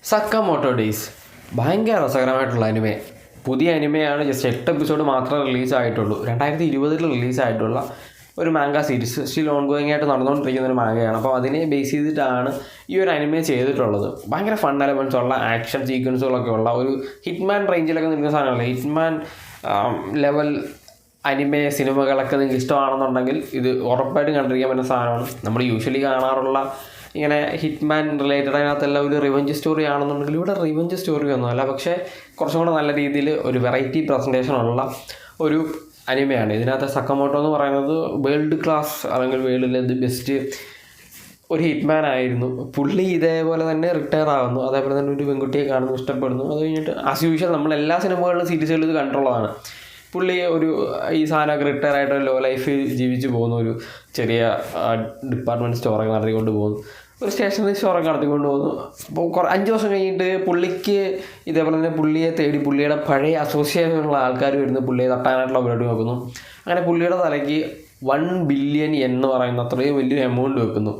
സക്കാമോട്ടോ days ഭയങ്കര രസകരമായിട്ടുള്ള anime. പുതിയ അനിമയാണ്. ജസ്റ്റ് 8 എപ്പിസോഡ് മാത്രമേ റിലീസായിട്ടുള്ളൂ. 2020 റിലീസായിട്ടുള്ള ഒരു മാംഗ സീരീസ്. സ്റ്റിൽ ഓൺ ഗോയിങ് ആയിട്ട് നടന്നുകൊണ്ടിരിക്കുന്ന ഒരു മാംഗയാണ്. അപ്പോൾ അതിനെ ബേസ് ചെയ്തിട്ടാണ് ഈ ഒരു അനിമെ ചെയ്തിട്ടുള്ളത്. ഭയങ്കര ഫൺ എലമെൻറ്റ്സ് ഉള്ള ആക്ഷൻ സീക്വൻസുകളൊക്കെ ഉള്ള ഒരു ഹിറ്റ്മാൻ റേഞ്ചിലൊക്കെ നിൽക്കുന്ന സാധനമല്ല. ഹിറ്റ്മാൻ ലെവൽ അനിമെ സിനിമകളൊക്കെ നിങ്ങൾക്ക് ഇഷ്ടമാണെന്നുണ്ടെങ്കിൽ ഇത് ഉറപ്പായിട്ടും കണ്ടിരിക്കാൻ പറ്റുന്ന സാധനമാണ്. നമ്മൾ യൂഷ്വലി കാണാറുള്ള ഇങ്ങനെ ഹിറ്റ്മാൻ റിലേറ്റഡ് അതിനകത്തെല്ലാം ഒരു റിവഞ്ച് സ്റ്റോറി ആണെന്നുണ്ടെങ്കിൽ ഇവിടെ റിവഞ്ച് സ്റ്റോറി ഒന്നുമല്ല, പക്ഷേ കുറച്ചും കൂടെ നല്ല രീതിയിൽ ഒരു വെറൈറ്റി പ്രസൻറ്റേഷൻ ഉള്ള ഒരു അനിമയാണ്. ഇതിനകത്ത് സക്കാമോട്ടോ എന്ന് പറയുന്നത് വേൾഡ് ക്ലാസ് അല്ലെങ്കിൽ വേൾഡിലെ ദി ബെസ്റ്റ് ഒരു ഹിറ്റ്മാൻ ആയിരുന്നു. പുള്ളി ഇതേപോലെ തന്നെ റിട്ടയർ ആകുന്നു. അതേപോലെ തന്നെ ഒരു പെൺകുട്ടിയെ കാണുന്നു, ഇഷ്ടപ്പെടുന്നു. അത് കഴിഞ്ഞിട്ട് ആസ് യൂഷ്വൽ നമ്മൾ എല്ലാ സിനിമകളിലും സീരീസുകളിൽ ഇത് കണ്ടിട്ടുള്ളതാണ്. പുള്ളി ഒരു ഈ സാധനമൊക്കെ റിട്ടയർ ആയിട്ട് ലോ ലൈഫ് ജീവിച്ച് പോകുന്നു. ഒരു ചെറിയ ഡിപ്പാർട്ട്മെൻറ്റ് സ്റ്റോറൊക്കെ നടത്തിക്കൊണ്ട് പോകുന്നു, ഒരു സ്റ്റേഷനറി സ്റ്റോറൊക്കെ നടത്തിക്കൊണ്ട് പോകുന്നു. അപ്പോൾ 5 ദിവസം കഴിഞ്ഞിട്ട് പുള്ളിക്ക് ഇതേപോലെ തന്നെ പുള്ളിയെ തേടി പുള്ളിയുടെ പഴയ അസോസിയേഷനുള്ള ആൾക്കാർ വരുന്നു, പുള്ളിയെ തട്ടാനായിട്ടുള്ള പരിപാടി നോക്കുന്നു. അങ്ങനെ പുള്ളിയുടെ തലയ്ക്ക് 1 ബില്യൺ എന്ന് പറയുന്ന അത്രയും വലിയൊരു എമൗണ്ട് വെക്കുന്നു.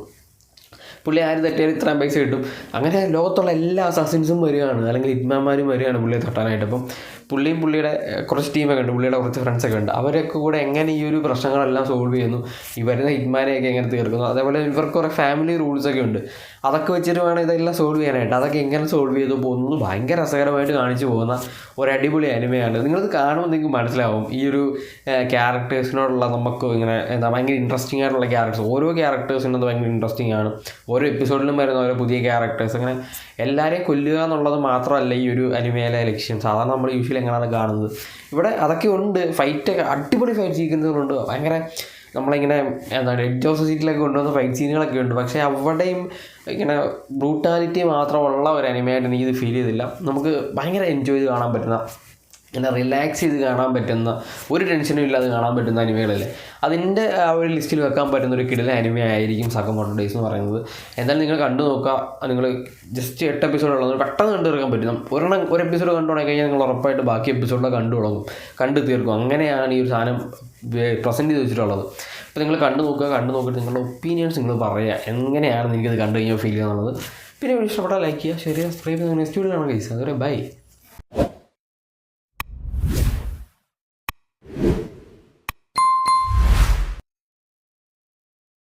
പുള്ളി ആര് തട്ടിയാൽ ഇത്രയും പൈസ കിട്ടും. അങ്ങനെ ലോകത്തുള്ള എല്ലാ അസാസിൻസും വരികയാണ്, അല്ലെങ്കിൽ ഹിറ്റ്മാന്മാരും വരികയാണ് പുള്ളിയെ തട്ടാനായിട്ട്. അപ്പം പുള്ളിയും പുള്ളിയുടെ കുറച്ച് ടീമൊക്കെ ഉണ്ട്, പുള്ളിയുടെ കുറച്ച് ഫ്രണ്ട്സൊക്കെ ഉണ്ട്. അവരൊക്കെ കൂടെ എങ്ങനെ ഈ ഒരു പ്രശ്നങ്ങളെല്ലാം സോൾവ് ചെയ്യുന്നു, ഈ വരുന്ന ഹിറ്റ്മാനെയൊക്കെ എങ്ങനെ തീർക്കുന്നു. അതേപോലെ ഇവർക്ക് കുറേ ഫാമിലി റൂൾസൊക്കെ ഉണ്ട്. അതൊക്കെ വെച്ചിട്ട് വേണം ഇതെല്ലാം സോൾവ് ചെയ്യാനായിട്ട്. അതൊക്കെ എങ്ങനെ സോൾവ് ചെയ്തു പോകുന്നു ഭയങ്കര രസകരമായിട്ട് കാണിച്ചു പോകുന്ന ഒരു അടിപൊളി അനിമയാണ്. നിങ്ങളിത് കാണുമ്പോൾ നിങ്ങൾക്ക് മനസ്സിലാവും ഈ ഒരു ക്യാരക്ടേഴ്സിനോടുള്ള നമുക്ക് ഇങ്ങനെ ഭയങ്കര ഇൻട്രസ്റ്റിംഗ് ആയിട്ടുള്ള ക്യാരക്ടേഴ്സ്. ഓരോ ക്യാരക്ടേഴ്സിനത് ഭയങ്കര ഇൻട്രസ്റ്റിംഗ് ആണ്. ഓരോ എപ്പിസോഡിലും വരുന്ന ഓരോ പുതിയ ക്യാരക്ടേഴ്സ്. അങ്ങനെ എല്ലാവരെയും കൊല്ലുക എന്നുള്ളത് മാത്രമല്ല ഈ ഒരു അനിമയിലെ ലക്ഷ്യം. സാധാരണ നമ്മൾ യൂഷ്വലി എങ്ങനെയാണ് കാണുന്നത്, ഇവിടെ അതൊക്കെ ഉണ്ട്. ഫൈറ്റൊക്കെ അടിപൊളി ഫൈറ്റ് സീക്വൻസുകളുണ്ട്. ഭയങ്കര നമ്മളിങ്ങനെ എന്താണ് എഡ്ജ് ഓഫ് സീറ്റിലൊക്കെ കൊണ്ടുവന്ന ഫൈറ്റ് സീനുകളൊക്കെ ഉണ്ട്. പക്ഷേ അവിടെയും ഇങ്ങനെ ബ്രൂട്ടാലിറ്റി മാത്രമുള്ള ഒരു അനിമയായിട്ട് എനിക്കിത് ഫീൽ ചെയ്തില്ല. നമുക്ക് ഭയങ്കര എൻജോയ് ചെയ്ത് കാണാൻ പറ്റുന്ന, ഇങ്ങനെ റിലാക്സ് ചെയ്ത് കാണാൻ പറ്റുന്ന, ഒരു ടെൻഷനും ഇല്ലാതെ കാണാൻ പറ്റുന്ന അനിമകളല്ലേ. അതിൻ്റെ ആ ഒരു ലിസ്റ്റിൽ വെക്കാൻ പറ്റുന്ന ഒരു കിടിലൻ അനിമ ആയിരിക്കും സക്കാമോട്ടോ ഡേയ്സ് എന്ന് പറയുന്നത്. എന്തായാലും നിങ്ങൾ കണ്ടു നോക്കുക. നിങ്ങൾ ജസ്റ്റ് 8 എപ്പിസോഡുള്ളത് പെട്ടെന്ന് കണ്ടു തീർക്കാൻ പറ്റും. ഒരു എപ്പിസോഡ് കണ്ടു തുടങ്ങി കഴിഞ്ഞാൽ നിങ്ങൾ ഉറപ്പായിട്ട് ബാക്കി എപ്പിസോഡിൽ കണ്ടു തുടങ്ങും, കണ്ടു തീർക്കും. അങ്ങനെയാണ് ഈ ഒരു സാധനം പ്രസൻറ്റ് ചെയ്ത് വെച്ചിട്ടുള്ളത്. അപ്പോൾ നിങ്ങൾ കണ്ടു നോക്കിയിട്ട് നിങ്ങളുടെ ഒപ്പീനിയൻസ് നിങ്ങൾ പറയുക, എങ്ങനെയാണ് നിങ്ങൾക്കിത് കണ്ടു കഴിഞ്ഞാൽ ഫീൽ ചെയ്യുക എന്നുള്ളത്. പിന്നെ ഇഷ്ടപ്പെട്ടാൽ ലൈക്ക് ചെയ്യുക, ഷെയർ ചെയ്യുക, സബ്സ്ക്രൈബ് ചെയ്യുക. നെക്സ്റ്റ് വീഡിയോ കാണാൻ കഴിയും. അതുവരെ ബൈ.